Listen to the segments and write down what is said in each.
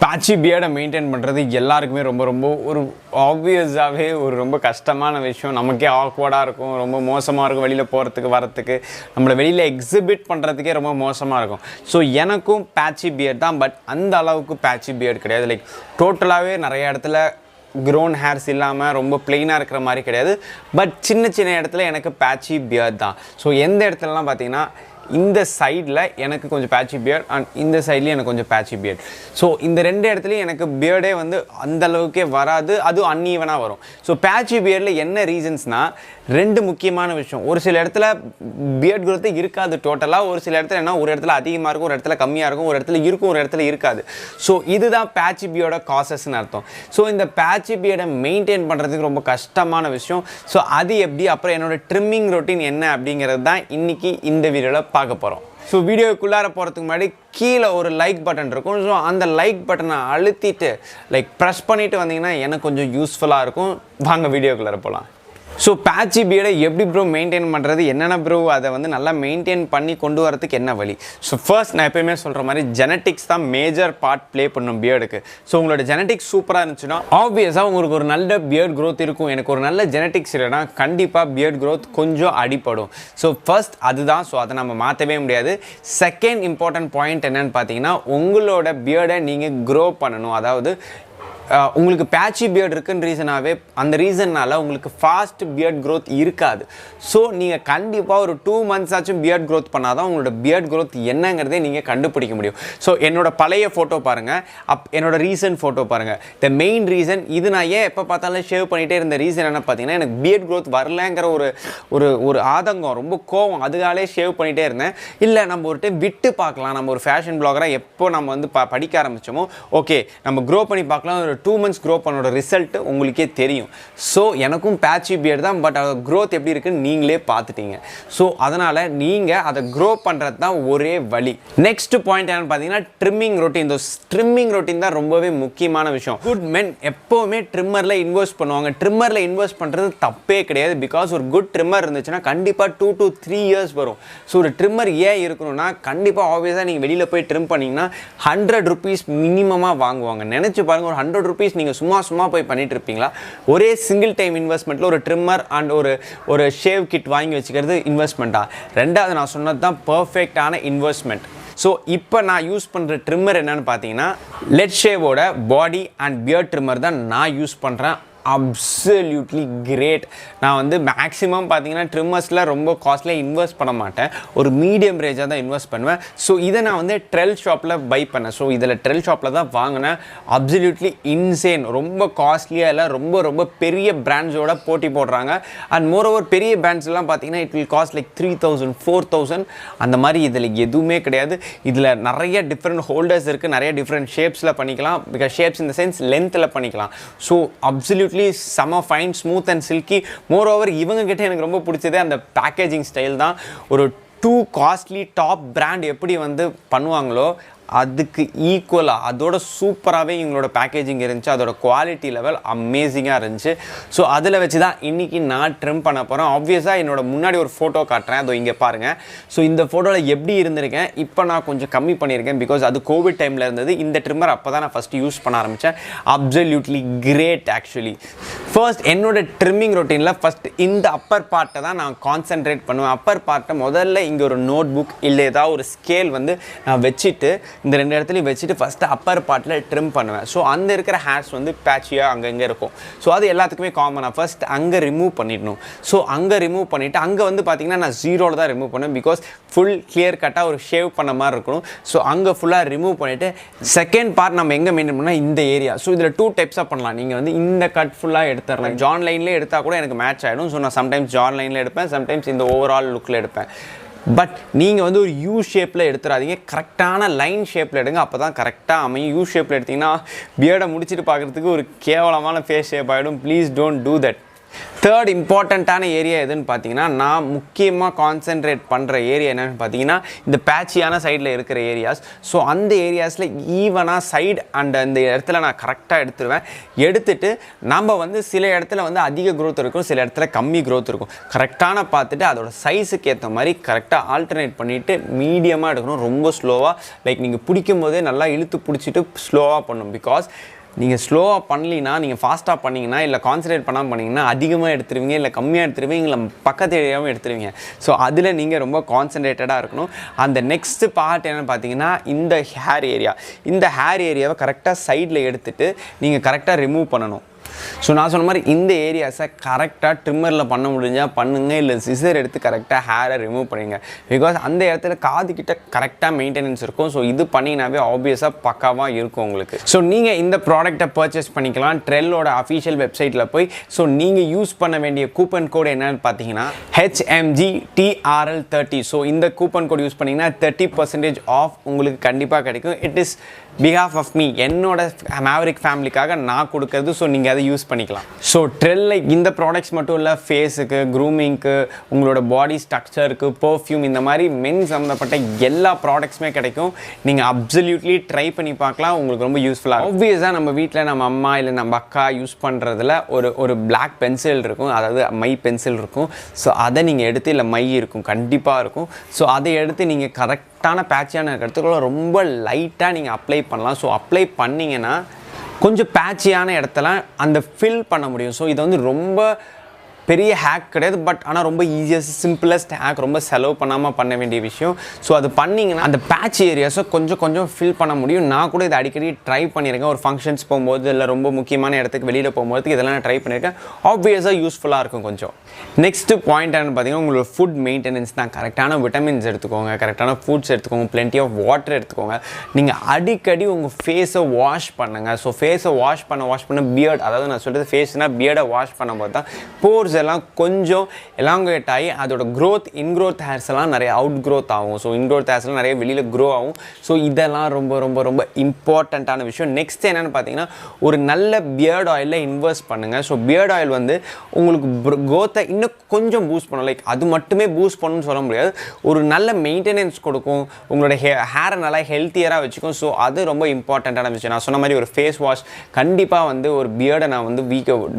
பேட்சி பியர்டை maintain பண்ணுறது எல்லாருக்குமே ரொம்ப ஒரு ஆப்வியஸாகவே ஒரு ரொம்ப கஷ்டமான விஷயம். நமக்கே ஆக்வர்டாக இருக்கும், ரொம்ப மோசமாக இருக்கும் வெளியில் போகிறதுக்கு வரத்துக்கு, நம்மளை வெளியில் எக்ஸிபிட் பண்ணுறதுக்கே ரொம்ப மோசமாக இருக்கும். ஸோ எனக்கும் பேட்சி பியர்ட் தான், பட் அந்த அளவுக்கு பேட்சி பியர்ட் கிடையாது. லைக் டோட்டலாகவே நிறைய இடத்துல க்ரோன் ஹேர்ஸ் இல்லாமல் ரொம்ப பிளெயினாக இருக்கிற மாதிரி கிடையாது, பட் சின்ன இடத்துல எனக்கு பேட்சி பியர்ட் தான். ஸோ எந்த இடத்துலலாம் பார்த்தீங்கன்னா இந்த சைடில் எனக்கு கொஞ்சம் பேட்சி பியர்ட் அண்ட் இந்த சைட்லேயும் எனக்கு கொஞ்சம் பேட்சி பியர்ட். ஸோ இந்த ரெண்டு இடத்துலையும் எனக்கு பியர்டே வந்து அந்தளவுக்கே வராது, அதுவும் அன்ஈவனாக வரும். ஸோ பேட்சி பியர்டில் என்ன ரீசன்ஸ்னால் ரெண்டு முக்கியமான விஷயம். ஒரு சில இடத்துல பியர்ட் க்ரோத்து இருக்காது டோட்டலாக, ஒரு சில இடத்துல என்ன ஒரு இடத்துல அதிகமாக இருக்கும், ஒரு இடத்துல கம்மியாக இருக்கும், ஒரு இடத்துல இருக்கும், ஒரு இடத்துல இருக்காது. ஸோ இதுதான் பேட்சி பியர்டோட காசஸ்ன்னு அர்த்தம். ஸோ இந்த பேட்சி பியர்டை மெயின்டைன் பண்ணுறதுக்கு ரொம்ப கஷ்டமான விஷயம். ஸோ அது எப்படி, அப்புறம் என்னோடய ட்ரிம்மிங் ரொட்டீன் என்ன அப்படிங்கிறது தான் இன்றைக்கி இந்த வீடியோவில் பார்க்க போகிறோம். ஸோ வீடியோக்குள்ளார போகிறதுக்கு முன்னாடி கீழே ஒரு லைக் பட்டன் இருக்கும். ஸோ அந்த லைக் பட்டனை அழுத்திட்டு ப்ரெஸ் பண்ணிவிட்டு வந்தீங்கன்னா எனக்கு கொஞ்சம் யூஸ்ஃபுல்லாக இருக்கும். வாங்க வீடியோக்குள்ளார போகலாம். ஸோ பேட்சி பியர்டை எப்படி ப்ரோ மெயின்டைன் பண்ணுறது, என்னென்ன ப்ரோ அதை வந்து நல்லா மெயின்டைன் பண்ணி கொண்டு வரதுக்கு என்ன வழி? ஸோ ஃபர்ஸ்ட் நான் எப்போயுமே சொல்கிற மாதிரி ஜெனட்டிக்ஸ் தான் மேஜர் பார்ட் ப்ளே பண்ணும் பியர்டுக்கு. ஸோ உங்களோட ஜெனட்டிக்ஸ் சூப்பராக இருந்துச்சுன்னா ஆப்வியஸாக உங்களுக்கு ஒரு நல்ல பியர்ட் க்ரோத் இருக்கும். எனக்கு ஒரு நல்ல ஜெனட்டிக்ஸ் இல்லைனா கண்டிப்பாக பியர்ட் க்ரோத் கொஞ்சம் அடிப்படும். ஸோ ஃபர்ஸ்ட் அதுதான். ஸோ அதை நம்ம மாற்றவே முடியாது. செகண்ட் இம்பார்ட்டன்ட் பாயிண்ட் என்னென்னு பார்த்தீங்கன்னா உங்களோட பியர்டை நீங்கள் க்ரோ பண்ணணும். அதாவது உங்களுக்கு பேட்சி பியர்ட் இருக்குன்னு ரீசனாகவே அந்த ரீசன்னால் உங்களுக்கு ஃபாஸ்ட் பியர்ட் க்ரோத் இருக்காது. ஸோ நீங்கள் கண்டிப்பாக ஒரு 2 months ஆச்சும் பியர்ட் க்ரோத் பண்ணால் தான் உங்களோட பியர்ட் க்ரோத் என்னங்கிறதே நீங்கள் கண்டுபிடிக்க முடியும். ஸோ என்னோட பழைய ஃபோட்டோ பாருங்கள், என்னோட ரீசன்ட் ஃபோட்டோ பாருங்கள். த மெயின் ரீசன் இது நான் ஏன் எப்போ பார்த்தாலும் ஷேவ் பண்ணிகிட்டே இருந்த ரீசன் என்ன பார்த்தீங்கன்னா எனக்கு பியர்ட் க்ரோத் வரலங்கிற ஒரு ஆதங்கம், ரொம்ப கோவம், அதுக்காலே ஷேவ் பண்ணிகிட்டே இருந்தேன். இல்லை நம்ம ஒரு டைம் விட்டு பார்க்கலாம், நம்ம ஒரு ஃபேஷன் பிளாகராக எப்போ நம்ம வந்து படிக்க ஆரம்பித்தோமோ ஓகே நம்ம க்ரோ பண்ணி பார்க்கலாம், ஒரு 2 months க்ரோ பண்ணோட ரிசல்ட் உங்களுக்கே தெரியும். ஸோ எனக்கும் பேட்சி பியர்ட் தான், பட் அதோட க்ரோத் எப்படி இருக்குன்னு நீங்களே பார்த்துட்டீங்க. ஸோ அதனால் நீங்கள் அதை க்ரோ பண்ணுறது தான் ஒரே வழி. நெக்ஸ்ட் பாயிண்ட் என்னென்னு பார்த்தீங்கன்னா ட்ரிம்மிங் ரொட்டீன். இந்த ட்ரிம்மிங் ரொட்டீன் தான் ரொம்பவே முக்கியமான விஷயம். குட் மென் எப்போவுமே ட்ரிம்மரில் இன்வெஸ்ட் பண்ணுவாங்க. ட்ரிம்மரில் இன்வெஸ்ட் பண்ணுறது தப்பே கிடையாது. பிகாஸ் ஒரு குட் ட்ரிம்மர் இருந்துச்சுன்னா கண்டிப்பாக 2 to 3 years வரும். ஸோ ஒரு ட்ரிம்மர் ஏன் இருக்கணும்னா கண்டிப்பாக ஆப்வியஸாக நீங்கள் வெளியில் போய் ட்ரிம் பண்ணிங்கன்னா 100 rupees மினிமமாக வாங்குவாங்க. நினச்சி பாருங்கள், ஒரு 100 rupees நீங்கள் சும்மா போய் பண்ணிட்டு இருப்பீங்களா? ஒரே சிங்கிள் டைம் இன்வெஸ்ட்மெண்ட்டில் ஒரு ட்ரிம்மர் அண்ட் ஒரு ஷேவ் கிட் வாங்கி வச்சுக்கிறது இன்வெஸ்ட்மெண்ட்டா? ரெண்டாவது நான் சொன்னது தான் பர்ஃபெக்டான இன்வெஸ்ட்மெண்ட். ஸோ இப்போ நான் யூஸ் பண்ணுற ட்ரிம்மர் என்னன்னு பார்த்தீங்கன்னா லெட் ஷேவோட பாடி அண்ட் பியர்ட் ட்ரிம்மர் தான் நான் யூஸ் பண்ணுறேன். Absolutely great. நான் வந்து மேக்ஸிமம் பார்த்தீங்கன்னா ட்ரிம்மர்ஸில் ரொம்ப காஸ்ட்லியாக இன்வெஸ்ட் பண்ண மாட்டேன், ஒரு மீடியம் ரேஞ்சாக தான் இன்வெஸ்ட் பண்ணுவேன். ஸோ இதை நான் வந்து ட்ரெல் ஷாப்பில் பை பண்ணேன். ஸோ இதில் ட்ரெல் ஷாப்பில் தான் வாங்கினேன். அப்சல்யூட்லி இன்சேன், ரொம்ப காஸ்ட்லியாக இல்லை, ரொம்ப பெரிய பிராண்ட்ஸோட போட்டி போடுறாங்க. அண்ட் மோரோவர் பெரிய பிராண்ட்ஸ்லாம் பார்த்தீங்கன்னா இட் வில் காஸ்ட் லைக் 3000 4000 அந்த மாதிரி. இதில் எதுவுமே கிடையாது. இதில் நிறைய டிஃப்ரெண்ட் ஹோல்டர்ஸ் இருக்குது, நிறைய டிஃப்ரெண்ட் ஷேப்ஸில் பண்ணிக்கலாம். பிகாஸ் ஷேப்ஸ் இந்த சென்ஸ் லென்த்தில் பண்ணிக்கலாம். ஸோ அப்சல்யூட்லி செம fine, smooth and silky. More over இவங்க கிட்ட எனக்கு ரொம்ப பிடிச்சதே அந்த பேக்கேஜிங் ஸ்டைல் தான். ஒரு டூ காஸ்ட்லி டாப் பிராண்ட் எப்படி வந்து பண்ணுவாங்களோ அதுக்கு ஈக்குவலாக அதோட சூப்பராகவே இவங்களோட பேக்கேஜிங் இருந்துச்சு. அதோட குவாலிட்டி லெவல் அமேசிங்காக இருந்துச்சு. ஸோ அதில் வச்சு தான் இன்றைக்கி நான் ட்ரிம் பண்ண போகிறேன். ஆப்வியஸாக என்னோட முன்னாடி ஒரு ஃபோட்டோ காட்டுறேன், அதோ இங்கே பாருங்கள். ஸோ இந்த ஃபோட்டோவில் எப்படி இருந்திருக்கேன், இப்போ நான் கொஞ்சம் கம்மி பண்ணியிருக்கேன். பிகாஸ் அது கோவிட் டைமில் இருந்தது. இந்த ட்ரிம்மர் அப்போ தான் நான் ஃபஸ்ட்டு யூஸ் பண்ண ஆரம்பித்தேன். Absolutely great. ஆக்சுவலி ஃபர்ஸ்ட் என்னோட ட்ரிம்மிங் ரொட்டீனில் ஃபஸ்ட் இந்த அப்பர் பார்ட்டை தான் நான் கான்சென்ட்ரேட் பண்ணுவேன். அப்பர் பார்ட்டை முதல்ல இங்கே ஒரு நோட் புக் இல்லை ஏதாவது ஒரு ஸ்கேல் வந்து நான் வச்சுட்டு இந்த ரெண்டு இடத்துலையும் வச்சுட்டு ஃபஸ்ட்டு அப்பர் பார்ட்டில் ட்ரிம் பண்ணுவேன். ஸோ அந்த இருக்கிற ஹேர்ஸ் வந்து பேட்சியாக அங்கங்கே இருக்கும். ஸோ அது எல்லாத்துக்குமே காமனாக ஃபஸ்ட் அங்கே ரிமூவ் பண்ணிடணும். ஸோ அங்கே ரிமூவ் பண்ணிவிட்டு அங்கே வந்து பார்த்திங்கன்னா நான் 0 தான் ரிமூவ் பண்ணுவேன். பிகாஸ் ஃபுல் கிளியர் கட்டாக ஒரு ஷேவ் பண்ண மாதிரி இருக்கணும். ஸோ அங்கே ஃபுல்லாக ரிமூவ் பண்ணிவிட்டு செகண்ட் பார்ட் நம்ம எங்கே மெயின்டைன் பண்ணால் இந்த ஏரியா. ஸோ இதில் 2 டைப்ஸாக பண்ணலாம். நீங்கள் வந்து இந்த கட் ஃபுல்லாக எடுத்துடலாம். ஜான் லைன்லேயே எடுத்தால் கூட எனக்கு மேட்ச் ஆகிடும். ஸோ நான் சம்டைம்ஸ் ஜான் லைனில் எடுப்பேன், சம்டைம்ஸ் இந்த ஓவரால் லுக்கில் எடுப்பேன். பட் நீங்கள் வந்து ஒரு யூ ஷேப்பில் எடுத்துடாதீங்க, கரெக்டான லைன் ஷேப்பில் எடுங்க. அப்போ தான் கரெக்டாக அமையும். யூ ஷேப்பில் எடுத்திங்கன்னா பியர்டை முடிச்சுட்டு பார்க்குறதுக்கு ஒரு கேவலமான ஃபேஸ் ஷேப் ஆகிடும். Please don't do that. Third இம்பார்ட்டண்ட்டான ஏரியா எதுன்னு பார்த்தீங்கன்னா, நான் முக்கியமாக கான்சென்ட்ரேட் பண்ணுற ஏரியா என்னென்னு பார்த்தீங்கன்னா, இந்த பேட்சியான சைடில் இருக்கிற ஏரியாஸ். ஸோ அந்த ஏரியாஸில் ஈவனாக சைடு அண்ட் அந்த இடத்துல நான் கரெக்டாக எடுத்துருவேன். எடுத்துகிட்டு நம்ம வந்து சில இடத்துல வந்து அதிக க்ரோத் இருக்கும், சில இடத்துல கம்மி க்ரோத் இருக்கும். கரெக்டான பார்த்துட்டு அதோட சைஸுக்கு ஏற்ற மாதிரி கரெக்டாக ஆல்டர்னேட் பண்ணிவிட்டு மீடியமாக எடுக்கணும். ரொம்ப ஸ்லோவாக லைக் நீங்கள் பிடிக்கும் போதே நல்லா இழுத்து பிடிச்சிட்டு ஸ்லோவாக பண்ணணும். பிகாஸ் நீங்கள் ஸ்லோவாக பண்ணலினா, நீங்கள் ஃபாஸ்ட்டாக பண்ணிங்கன்னா இல்லை கான்சன்ட்ரேட் பண்ணாமல் பண்ணிங்கன்னா அதிகமாக எடுத்துருவீங்க, இல்லை கம்மியாக எடுத்துருவீங்க, இல்லை பக்கத்து ஏரியாவும் எடுத்துருவீங்க. ஸோ அதில் நீங்கள் ரொம்ப கான்சன்ட்ரேட்டடாக இருக்கணும். அந்த நெக்ஸ்ட்டு பார்ட் என்னென்னு பார்த்தீங்கன்னா, இந்த ஹேர் ஏரியா. இந்த ஹேர் ஏரியாவை கரெக்டாக சைடில் எடுத்துகிட்டு நீங்கள் கரெக்டாக ரிமூவ் பண்ணணும். ஸோ நான் சொன்ன மாதிரி இந்த ஏரியாஸை கரெக்டாக ட்ரிம்மரில் பண்ண முடிஞ்சால் பண்ணுங்கள், இல்லை சிசர் எடுத்து கரெக்டாக ஹேரை ரிமூவ் பண்ணிங்க. பிகாஸ் அந்த இடத்துல காதுகிட்ட கரெக்டாக மெயின்டெனன்ஸ் இருக்கும். ஸோ இது பண்ணிங்கனாவே ஆப்வியஸாக பக்காவாக இருக்கும் உங்களுக்கு. ஸோ நீங்கள் இந்த ப்ராடக்ட்டை பர்ச்சேஸ் பண்ணிக்கலாம் ட்ரெல்லோட அஃபிஷியல் வெப்சைட்டில் போய். ஸோ நீங்கள் யூஸ் பண்ண வேண்டிய கூப்பன் கோடு என்னென்னு பார்த்தீங்கன்னா HMGTRL30. ஸோ இந்த கூப்பன் கோட் யூஸ் பண்ணிங்கன்னா 30% ஆஃப் உங்களுக்கு கண்டிப்பாக கிடைக்கும். It is behalf of me, என்னோட மேவரிக் ஃபேமிலிக்காக நான் கொடுக்குறது. ஸோ நீங்கள் அதை யூஸ் பண்ணிக்கலாம். ஸோ ட்ரெல்ல இந்த ப்ராடக்ட்ஸ் மட்டும் இல்லை, ஃபேஸுக்கு, க்ரூமிங்க்கு, உங்களோட பாடி ஸ்ட்ரக்சருக்கு, பர்ஃப்யூம், இந்த மாதிரி மென் சம்மந்தப்பட்ட எல்லா ப்ராடக்ட்ஸுமே கிடைக்கும். நீங்கள் அப்சல்யூட்லி ட்ரை பண்ணி பார்க்கலாம், உங்களுக்கு ரொம்ப யூஸ்ஃபுல்லாக. ஆப்வியஸாக நம்ம வீட்டில் நம்ம அம்மா இல்லை நம்ம அக்கா யூஸ் பண்ணுறதுல ஒரு பிளாக் பென்சில் இருக்கும், அதாவது மை பென்சில் இருக்கும். ஸோ அதை நீங்கள் எடுத்து, இல்லை மை இருக்கும் கண்டிப்பாக இருக்கும். ஸோ அதை எடுத்து நீங்கள் கரெக்டான பேட்சியான இடத்துக்குள்ள ரொம்ப லைட்டாக நீங்கள் அப்ளை பண்ணலாம். ஸோ அப்ளை பண்ணிங்கன்னா கொஞ்சம் பேட்சியான இடத்துல அந்த ஃபில் பண்ண முடியும். ஸோ இது வந்து ரொம்ப பெரிய ஹேக் கிடையாது, பட் ஆனால் ரொம்ப ஈஸியஸ்ட் சிம்பிளஸ்ட் ஹேக், ரொம்ப செலவு பண்ணாமல் பண்ண வேண்டிய விஷயம். ஸோ அது பண்ணிங்கன்னா அந்த பேட்ச் ஏரியாஸை கொஞ்சம் ஃபில் பண்ண முடியும். நான் கூட இதை அடிக்கடி ட்ரை பண்ணியிருக்கேன். ஒரு ஃபங்க்ஷன்ஸ் போகும்போது இல்லை ரொம்ப முக்கியமான இடத்துக்கு வெளியில் போகும்போது இதெல்லாம் நான் ட்ரை பண்ணியிருக்கேன். ஆப்வியஸாக யூஸ்ஃபுல்லாக இருக்கும் கொஞ்சம். நெக்ஸ்ட்டு பாயிண்ட் என்னன்னு பார்த்தீங்கன்னா, உங்களோட ஃபுட் மெயின்டெனன்ஸ் தான். கரெக்டான விட்டமின்ஸ் எடுத்துக்கோங்க, கரெக்டான ஃபுட்ஸ் எடுத்துக்கோங்க, பிளென்டி ஆஃப் வாட்டர் எடுத்துக்கோங்க. நீங்கள் அடிக்கடி உங்கள் ஃபேஸை வாஷ் பண்ணுங்கள். ஸோ ஃபேஸை வாஷ் பண்ண பியர்ட், அதாவது நான் சொல்கிறது ஃபேஸ்னால் பியர்டை வாஷ் பண்ணும்போது தான் போர்ஸ் எல்லாம் கொஞ்சம் எலாங்கேட் ஆகி அதோட க்ரோத், இன்க்ரோத் ஹேர்ஸ் எல்லாம் நிறைய அவுட் க்ரோத் ஆகும். ஸோ இன்க்ரோத் ஹேர்ஸ் எல்லாம் நிறைய வெளியில் க்ரோ ஆகும். ஸோ இதெல்லாம் ரொம்ப இம்பார்ட்டண்ட்டான விஷயம். நெக்ஸ்ட் என்னென்னு பார்த்தீங்கன்னா, ஒரு நல்ல பியர்ட் ஆயிலில் இன்வெஸ்ட் பண்ணுங்கள். ஸோ பியர்ட் ஆயில் வந்து உங்களுக்கு க்ரோத்தை இன்னும் கொஞ்சம் பூஸ்ட் பண்ணும். லைக் அது மட்டுமே பூஸ்ட் பண்ணணும்னு சொல்ல முடியாது, ஒரு நல்ல மெயின்டெனன்ஸ் கொடுக்கும், உங்களோட ஹேரை நல்லா ஹெல்த்தியராக வச்சுக்கும். ஸோ அது ரொம்ப இம்பார்ட்டண்ட்டான விஷயம். நான் சொன்ன மாதிரி ஒரு ஃபேஸ் வாஷ் கண்டிப்பாக வந்து ஒரு பியர்டை நான் வந்து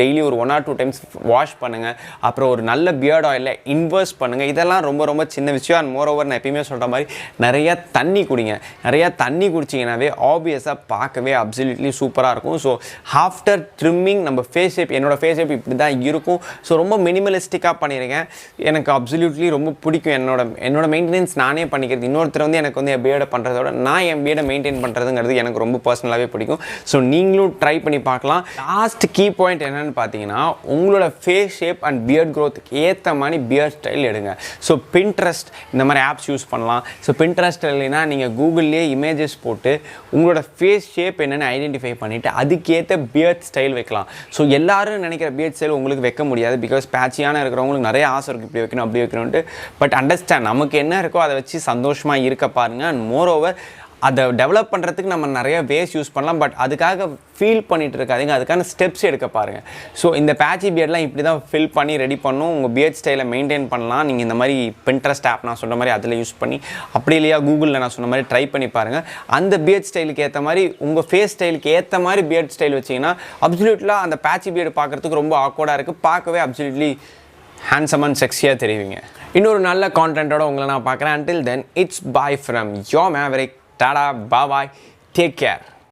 டெய்லி ஒரு 1 or 2 times வாஷ் பண்ணுங்கள். அப்புறம் ஒரு நல்ல பியர்ட் ஆயிலில் இன்வெஸ்ட் பண்ணுங்கள். இதெல்லாம் ரொம்ப சின்ன விஷயம். அண்ட் மோர் ஓவர் நான் எப்பயுமே சொல்கிற மாதிரி நிறையா தண்ணி குடிங்க. நிறையா தண்ணி குடிச்சிங்கனாவே ஆப்வியஸாக பார்க்கவே அப்சல்யூட்லி சூப்பராக இருக்கும். ஸோ ஆஃப்டர் ட்ரிம்மிங் நம்ம ஃபேஸ் ஷேப், என்னோடய ஃபேஸ் ஷேப் இப்படி தான் இருக்கும். ஸோ ரொம்ப மினிமலிஸ்டிக்காக பண்ணியிருக்கேன். எனக்கு அப்சல்யூட்லி ரொம்ப பிடிக்கும். என்னோட மெயின்டெனன்ஸ் நானே பண்ணிக்கிறது. இன்னொருத்தர் வந்து எனக்கு வந்து என் பியர்டை பண்ணுறதோட நான் என் பியர்டை மெயின்டைன் பண்ணுறதுங்கிறது எனக்கு ரொம்ப பர்சனலாகவே பிடிக்கும். ஸோ நீங்களும் ட்ரை பண்ணி பார்க்கலாம். லாஸ்ட் கீ பாயிண்ட் என்னென்னு பார்த்தீங்கன்னா, உங்களோட ஃபேஸ் ஷேப் அண்ட் பியர்ட் க்ரோத்துக்கு ஏற்ற மாதிரி பியர்ட் ஸ்டைல் எடுங்க. ஸோ பின்ட்ரெஸ்ட் இந்த மாதிரி ஆப்ஸ் யூஸ் பண்ணலாம். ஸோ பின்ட்ரெஸ்ட் இல்லைன்னா நீங்கள் கூகுள்லேயே இமேஜஸ் போட்டு உங்களோட ஃபேஸ் ஷேப் என்னென்னு ஐடென்டிஃபை பண்ணிவிட்டு அதுக்கேற்ற பியர்ட் ஸ்டைல் வைக்கலாம். ஸோ எல்லாரும் நினைக்கிற பியர்ட் ஸ்டைல் உங்களுக்கு வைக்க முடியாது. பிகாஸ் பேட்சியான இருக்கிறவங்களுக்கு நிறைய ஆசை இருக்குது, இப்படி வைக்கணும் அப்படி வைக்கணும்ட்டு. பட் அண்டர்ஸ்டாண்ட், நமக்கு என்ன இருக்கோ அதை வச்சு சந்தோஷமாக இருக்க பாருங்கள். அண்ட் மோர் ஓவர் அதை டெவலப் பண்ணுறதுக்கு நம்ம நிறைய வேஸ் யூஸ் பண்ணலாம். பட் அதுக்காக ஃபீல் பண்ணிகிட்டு இருக்காதிங்க, அதுக்கான ஸ்டெப்ஸ் எடுக்க பாருங்கள். ஸோ இந்த பேட்சி பியர்ட்லாம் இப்படி தான் ஃபில் பண்ணி ரெடி பண்ணணும். உங்கள் பியர்ட் ஸ்டைலை மெயின்டைன் பண்ணலாம். நீங்கள் இந்த மாதிரி பின்ட்ரெஸ்ட் ஆப் நான் சொன்ன மாதிரி அதில் யூஸ் பண்ணி, அப்படி இல்லையா கூகுளில் நான் சொன்ன மாதிரி ட்ரை பண்ணி பாருங்கள். அந்த பியர்ட் ஸ்டைலுக்கு ஏற்ற மாதிரி, உங்கள் ஃபேஸ் ஸ்டைலுக்கு ஏற்ற மாதிரி பியர்ட் ஸ்டைல் வச்சிங்கன்னா அப்சல்யூட்லாம் அந்த பேட்சி பியர்டு பார்க்குறதுக்கு ரொம்ப ஆக்வர்டாக இருக்குது. பார்க்கவே அப்சல்யூட்லி ஹேண்ட்ஸம் அண்ட் செக்ஸியாக தெரிவிங்க. இன்னொரு நல்ல கான்டென்ட்டோட உங்களை நான் பார்க்குறேன். Until then, it's bye from your Maverick. Tada, bye bye, take care.